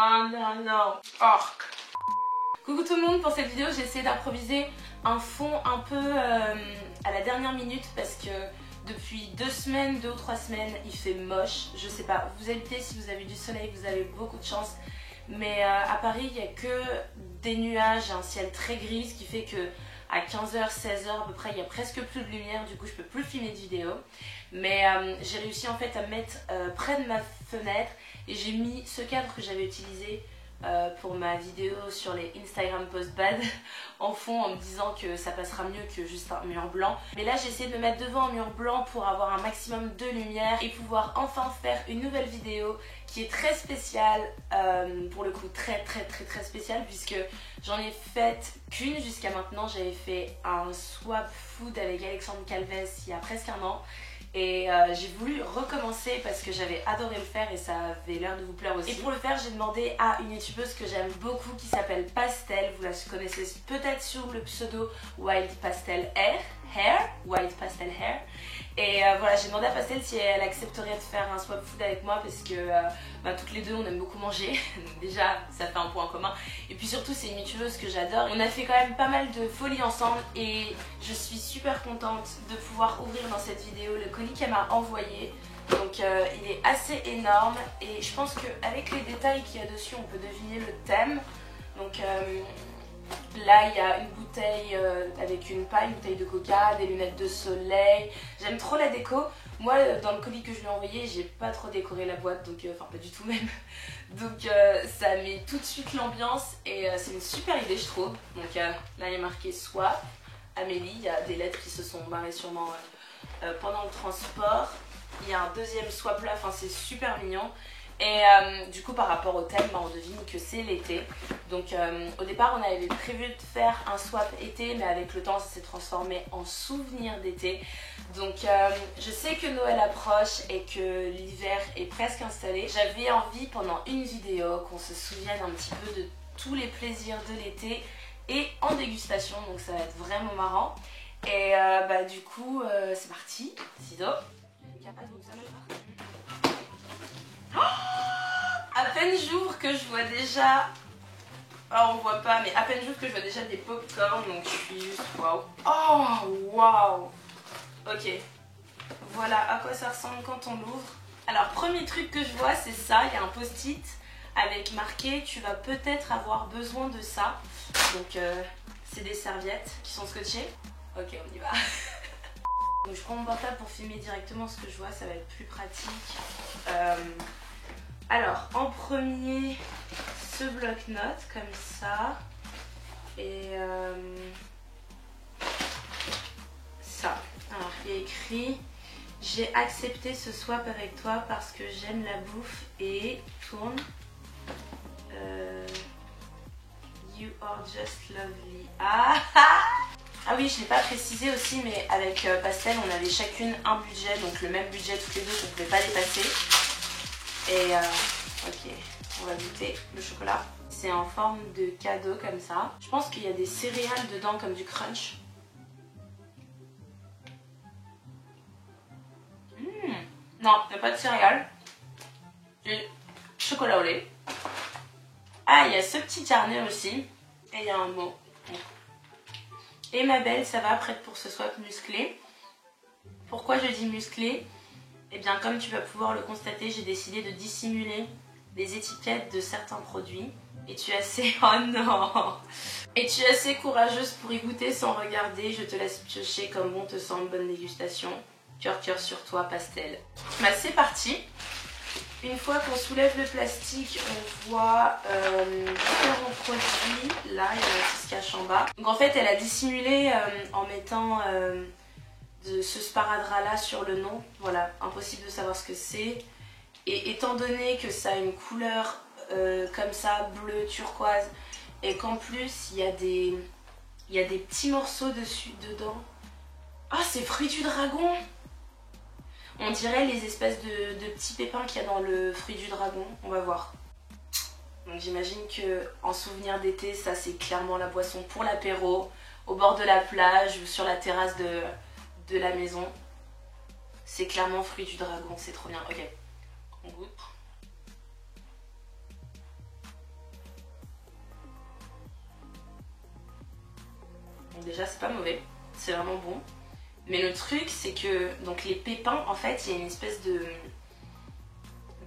Oh non, non. Orc. Coucou tout le monde, pour cette vidéo j'ai essayé d'improviser un fond un peu à la dernière minute parce que depuis 2 ou 3 semaines il fait moche. Je sais pas, vous habitez, si vous avez du soleil vous avez beaucoup de chance, mais à Paris il n'y a que des nuages, un ciel très gris, ce qui fait que à 15h, 16h à peu près il y a presque plus de lumière, du coup je peux plus filmer de vidéo. Mais j'ai réussi en fait à me mettre près de ma fenêtre et j'ai mis ce cadre que j'avais utilisé pour ma vidéo sur les Instagram post bad en fond en me disant que ça passera mieux que juste un mur blanc. Mais là j'ai essayé de me mettre devant un mur blanc pour avoir un maximum de lumière et pouvoir enfin faire une nouvelle vidéo qui est très spéciale, pour le coup très spéciale, puisque j'en ai faite qu'une jusqu'à maintenant. J'avais fait un swap food avec Alexandre Calvez il y a presque un an. Et j'ai voulu recommencer parce que j'avais adoré le faire et ça avait l'air de vous plaire aussi. Et pour le faire, j'ai demandé à une youtubeuse que j'aime beaucoup qui s'appelle Pastel. Vous la connaissez peut-être sur le pseudo Wild Pastel Hair, Wild Pastel Hair. Et voilà, j'ai demandé à Pastel si elle accepterait de faire un swap food avec moi parce que toutes les deux on aime beaucoup manger. Donc déjà ça fait un point commun. Et puis surtout c'est une youtubeuse que j'adore. On a fait quand même pas mal de folies ensemble et je suis super contente de pouvoir ouvrir dans cette vidéo le colis qu'elle m'a envoyé. Donc il est assez énorme et je pense qu'avec les détails qu'il y a dessus on peut deviner le thème. Donc là il y a une bouteille avec une paille, une bouteille de coca, des lunettes de soleil. J'aime trop la déco. Moi dans le colis que je lui ai envoyé j'ai pas trop décoré la boîte, donc enfin pas du tout même. Donc ça met tout de suite l'ambiance et c'est une super idée je trouve. Donc là il y a marqué swap Amélie, il y a des lettres qui se sont barrées sûrement pendant le transport. Il y a un deuxième swap là, enfin c'est super mignon. Et du coup par rapport au thème, on devine que c'est l'été. Donc au départ on avait prévu de faire un swap été, mais avec le temps ça s'est transformé en souvenir d'été. Donc je sais que Noël approche et que l'hiver est presque installé. J'avais envie pendant une vidéo qu'on se souvienne un petit peu de tous les plaisirs de l'été et en dégustation, donc ça va être vraiment marrant. Et du coup c'est parti, ciseaux. À peine j'ouvre que je vois déjà... Oh, on voit pas, mais à peine j'ouvre que je vois déjà des pop-corn, donc je suis juste waouh. Oh, waouh. Ok. Voilà à quoi ça ressemble quand on l'ouvre. Alors, premier truc que je vois, c'est ça. Il y a un post-it avec marqué « Tu vas peut-être avoir besoin de ça ». Donc, c'est des serviettes qui sont scotchées. Ok, on y va. Donc, je prends mon portable pour filmer directement ce que je vois, ça va être plus pratique. Alors, en premier, ce bloc-notes comme ça. Et ça. Alors, il y a écrit « J'ai accepté ce swap avec toi parce que j'aime la bouffe et tourne. You are just lovely. » Ah oui, je ne l'ai pas précisé aussi, mais avec Pastel, on avait chacune un budget, donc le même budget toutes les deux, on ne pouvait pas dépasser. Et ok, on va goûter le chocolat. C'est en forme de cadeau comme ça. Je pense qu'il y a des céréales dedans comme du crunch. Non, il n'y a pas de céréales. Du chocolat au lait. Ah, il y a ce petit carnet aussi. Et il y a un mot. Et ma belle, ça va, prête pour ce swap musclé. Pourquoi je dis musclé? Eh bien, comme tu vas pouvoir le constater, j'ai décidé de dissimuler les étiquettes de certains produits. Et tu es assez... Oh non! Et tu es assez courageuse pour y goûter sans regarder. Je te laisse piocher comme bon te semble. Bonne dégustation. Cœur, cœur sur toi, Pastel. Bah, c'est parti. Une fois qu'on soulève le plastique, on voit différents produits. Là, il y en a qui se cachent en bas. Donc en fait, elle a dissimulé en mettant... de ce sparadrap là sur le nom, voilà, impossible de savoir ce que c'est. Et étant donné que ça a une couleur comme ça, bleu, turquoise, et qu'en plus il y a des petits morceaux dedans. Ah, c'est fruit du dragon! On dirait les espèces de petits pépins qu'il y a dans le fruit du dragon, on va voir. Donc j'imagine que en souvenir d'été, ça c'est clairement la boisson pour l'apéro, au bord de la plage ou sur la terrasse de la maison. C'est clairement fruit du dragon, c'est trop bien. Ok, on goûte. Donc déjà c'est pas mauvais, c'est vraiment bon. Mais le truc c'est que donc les pépins en fait il y a une espèce de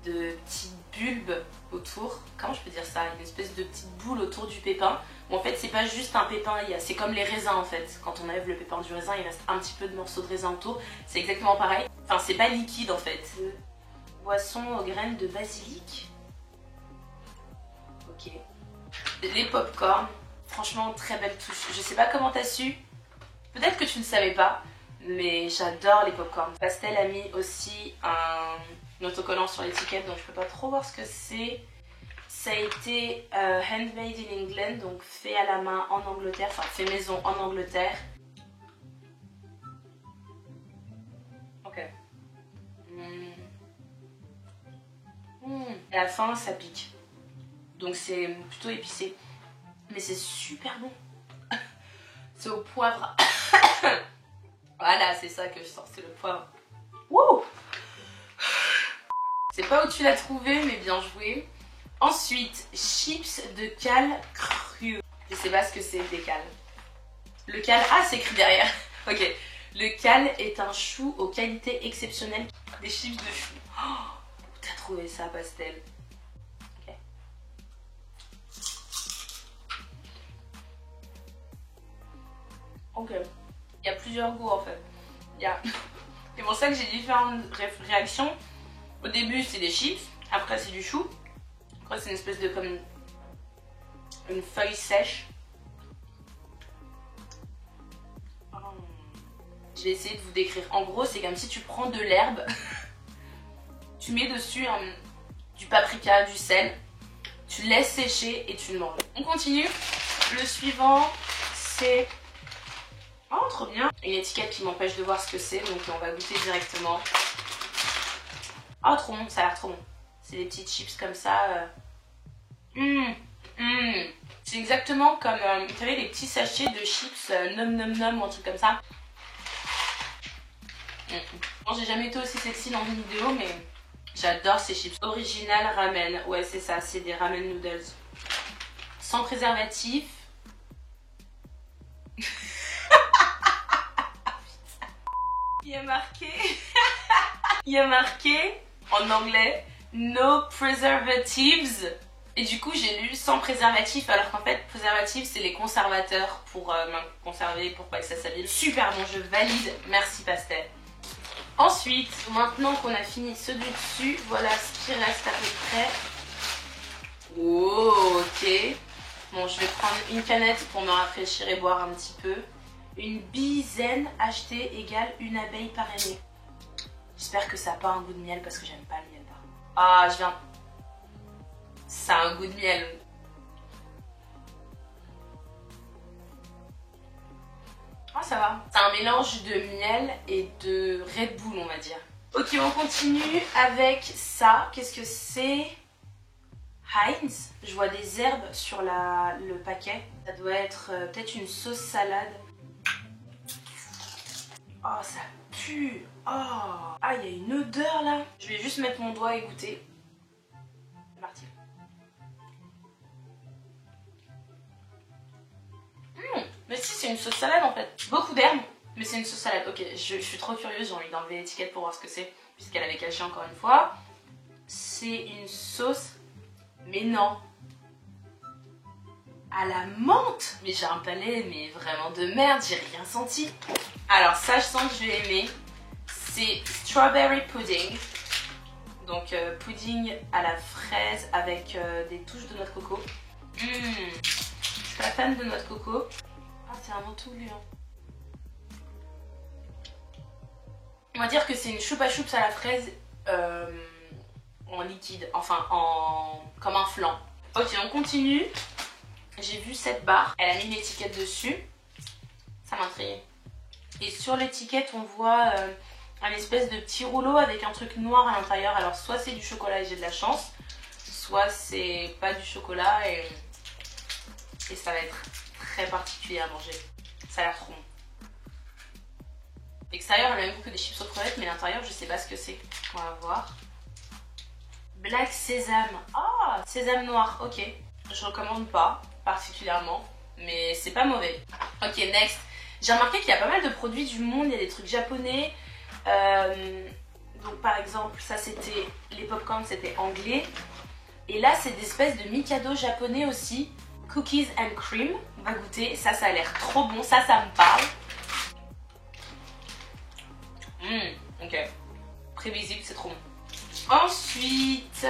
petites bulbes autour. Comment je peux dire ça? Une espèce de petite boule autour du pépin. Où en fait c'est pas juste un pépin, c'est comme les raisins en fait. Quand on enlève le pépin du raisin, il reste un petit peu de morceaux de raisin autour. C'est exactement pareil. Enfin c'est pas liquide en fait. Boisson aux graines de basilic. Ok. Les pop-corn. Franchement très belle touche. Je sais pas comment t'as su. Peut-être que tu ne savais pas. Mais j'adore les pop-corn. Pastel a mis aussi un autocollant sur l'étiquette, donc je peux pas trop voir ce que c'est. Ça a été handmade in England, donc fait à la main en Angleterre, enfin fait maison en Angleterre. Ok. À la fin, ça pique. Donc c'est plutôt épicé. Mais c'est super bon. C'est au poivre. Voilà, c'est ça que je sens, c'est le poivre. Wouh! C'est pas où tu l'as trouvé, mais bien joué. Ensuite, chips de cale cru. Je sais pas ce que c'est des cales. Le cale, ah c'est écrit derrière. Ok. Le cale est un chou aux qualités exceptionnelles. Des chips de chou. Oh, où t'as trouvé ça, Pastel? Ok. Ok. Il y a plusieurs goûts en fait. C'est pour ça que j'ai différentes réactions. Au début c'est des chips, après c'est du chou. Après c'est une espèce de comme une feuille sèche. Je vais essayer de vous décrire. En gros c'est comme si tu prends de l'herbe, tu mets dessus du paprika, du sel, tu laisses sécher et tu le manges. On continue. Le suivant c'est... Oh trop bien. Une étiquette qui m'empêche de voir ce que c'est, donc on va goûter directement. Oh trop bon, ça a l'air trop bon. C'est des petites chips comme ça. C'est exactement comme, vous savez, les petits sachets de chips nom nom nom ou un truc comme ça. Bon, j'ai jamais été aussi sexy dans une vidéo, mais j'adore ces chips. Original ramen, ouais c'est ça, c'est des ramen noodles. Sans préservatif. Il y a marqué en anglais no preservatives et du coup j'ai lu sans préservatif alors qu'en fait préservatif c'est les conservateurs pour conserver pour pas que ça s'abîme. Super bon, je valide, merci Pastel. Ensuite, maintenant qu'on a fini ceux du dessus, voilà ce qui reste à peu près. Oh, ok. Bon, je vais prendre une canette pour me rafraîchir et boire un petit peu. Une bille zen achetée égale une abeille parrainée. J'espère que ça n'a pas un goût de miel parce que j'aime pas le miel par contre. Ah, je viens... Ça a un goût de miel. Ah, ça va. C'est un mélange de miel et de Red Bull, on va dire. Ok, on continue avec ça. Qu'est-ce que c'est? Heinz. Je vois des herbes sur le paquet. Ça doit être peut-être une sauce salade. Oh, ça pue. Oh. Ah, il y a une odeur là. Je vais juste mettre mon doigt et goûter. C'est parti. Mais si, c'est une sauce salade en fait. Beaucoup d'herbes, mais c'est une sauce salade. Ok, je suis trop curieuse, j'ai envie d'enlever l'étiquette pour voir ce que c'est, puisqu'elle avait caché encore une fois. C'est une sauce... Mais non. À la menthe. Mais j'ai un palais, mais vraiment de merde, j'ai rien senti. Alors ça, je sens que je vais aimer. C'est strawberry pudding. Donc pudding à la fraise avec des touches de noix de coco. Je suis pas fan de noix de coco. Ah, c'est vraiment tout gluant. On va dire que c'est une choupa choups à la fraise en liquide, enfin comme un flan. Ok, on continue. J'ai vu cette barre, elle a mis une étiquette dessus. Ça m'intrigue. Et sur l'étiquette, on voit un espèce de petit rouleau avec un truc noir à l'intérieur. Alors soit c'est du chocolat et j'ai de la chance, soit c'est pas du chocolat et ça va être très particulier à manger. Ça a l'air trop bon. L'extérieur a le même goût que des chips aux crevettes, mais l'intérieur je sais pas ce que c'est. On va voir. Black sésame. Ah, sésame noir, ok. Je recommande pas particulièrement. mais c'est pas mauvais. Ok, next. J'ai remarqué qu'il y a pas mal de produits du monde, il y a des trucs japonais. Donc par exemple, ça c'était, les popcorn c'était anglais. Et là c'est des espèces de Mikado japonais aussi. Cookies and cream, on va goûter. Ça a l'air trop bon, ça me parle. Ok. Prévisible, c'est trop bon. Ensuite,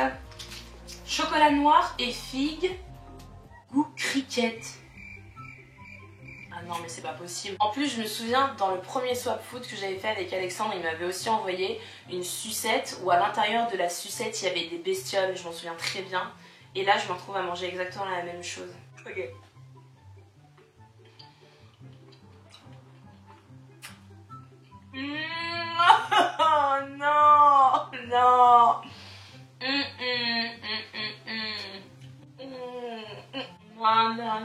chocolat noir et figue, goût cricket. Ah non mais c'est pas possible. En plus je me souviens dans le premier swap food que j'avais fait avec Alexandre, il m'avait aussi envoyé une sucette où à l'intérieur de la sucette il y avait des bestioles, je m'en souviens très bien. Et là je me retrouve à manger exactement la même chose. Ok. Oh non, non.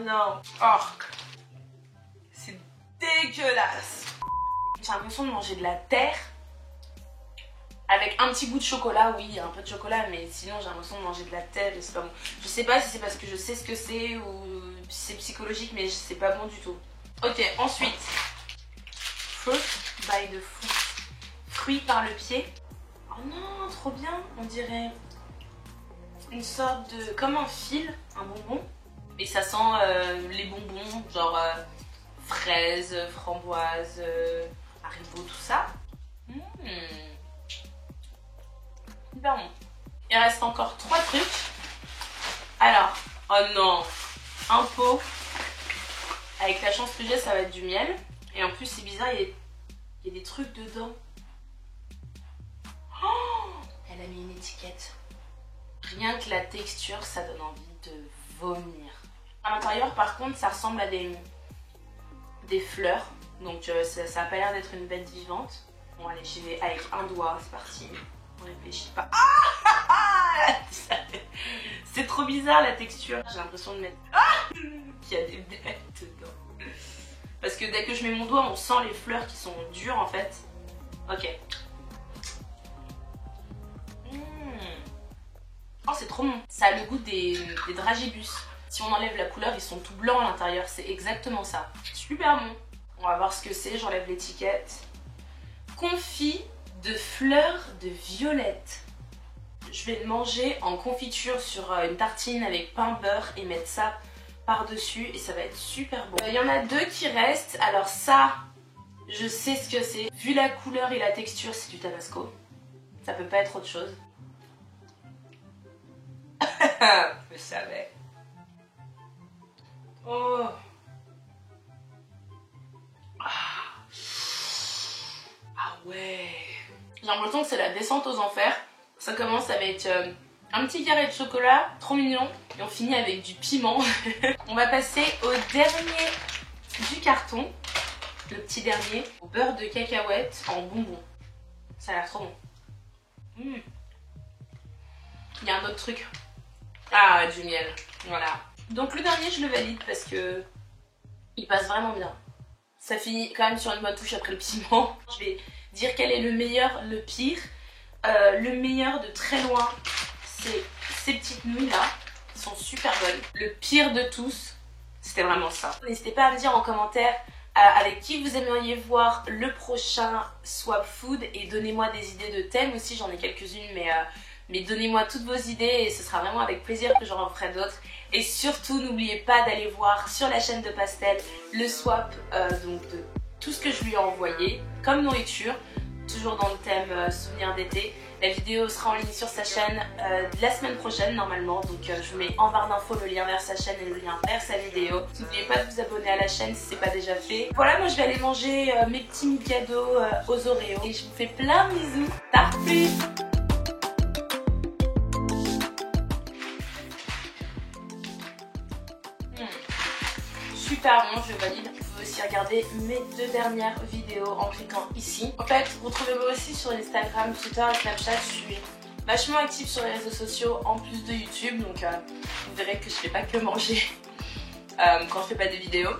Non. Oh. C'est dégueulasse. J'ai l'impression de manger de la terre. Avec un petit goût de chocolat, oui, un peu de chocolat, mais sinon j'ai l'impression de manger de la terre et c'est pas bon. Je sais pas si c'est parce que je sais ce que c'est ou si c'est psychologique, mais c'est pas bon du tout. Ok, ensuite, fruit by the foot. Fruit par le pied. Oh non, trop bien, on dirait une sorte de... comme un fil, un bonbon. Et ça sent les bonbons, genre fraises, framboises, haribots, tout ça. Super bon. Il reste encore 3 trucs. Alors, oh non, un pot. Avec la chance que j'ai, ça va être du miel. Et en plus, c'est bizarre, il y a des trucs dedans. Oh, elle a mis une étiquette. Rien que la texture, ça donne envie de vomir. À l'intérieur, par contre, ça ressemble à des fleurs. Donc, ça a pas l'air d'être une bête vivante. Bon, allez, j'y vais avec un doigt, c'est parti. On réfléchit pas. Ah, c'est trop bizarre la texture. J'ai l'impression de mettre qu'il y a des bêtes dedans. Parce que dès que je mets mon doigt, on sent les fleurs qui sont dures en fait. Ok. Oh, c'est trop bon. Ça a le goût des dragibus. Si on enlève la couleur, ils sont tout blancs à l'intérieur. C'est exactement ça. Super bon. On va voir ce que c'est. J'enlève l'étiquette. Confit de fleurs de violette. Je vais le manger en confiture sur une tartine avec pain beurre et mettre ça par-dessus et ça va être super bon. Il y en a 2 qui restent. Alors ça, je sais ce que c'est. Vu la couleur et la texture, c'est du tabasco. Ça peut pas être autre chose. Je savais. Oh. Ah ouais. J'ai l'impression que c'est la descente aux enfers. Ça commence avec un petit carré de chocolat, trop mignon. Et on finit avec du piment. On va passer au dernier du carton. Le petit dernier. Au beurre de cacahuète en bonbon. Ça a l'air trop bon. Il y a un autre truc. Ah, du miel. Voilà. Donc le dernier, je le valide parce que il passe vraiment bien. Ça finit quand même sur une bonne touche après le piment. Je vais dire quel est le meilleur, le pire. Le meilleur de très loin, c'est ces petites nouilles là. Elles sont super bonnes. Le pire de tous, c'était vraiment ça. N'hésitez pas à me dire en commentaire avec qui vous aimeriez voir le prochain swap food et donnez-moi des idées de thèmes aussi. J'en ai quelques-unes, mais donnez-moi toutes vos idées et ce sera vraiment avec plaisir que j'en ferai d'autres. Et surtout, n'oubliez pas d'aller voir sur la chaîne de Pastel le swap donc de tout ce que je lui ai envoyé comme nourriture, toujours dans le thème souvenirs d'été. La vidéo sera en ligne sur sa chaîne la semaine prochaine normalement, donc je vous mets en barre d'infos le lien vers sa chaîne et le lien vers sa vidéo. N'oubliez pas de vous abonner à la chaîne si c'est pas déjà fait. Voilà, moi je vais aller manger mes petits Mikado aux Oreos et je vous fais plein de bisous. À plus. Super bon, je valide. Vous pouvez aussi regarder mes 2 dernières vidéos en cliquant ici. En fait, retrouvez-moi aussi sur Instagram, Twitter et Snapchat. Je suis vachement active sur les réseaux sociaux en plus de YouTube, donc vous verrez que je fais pas que manger quand je fais pas des vidéos.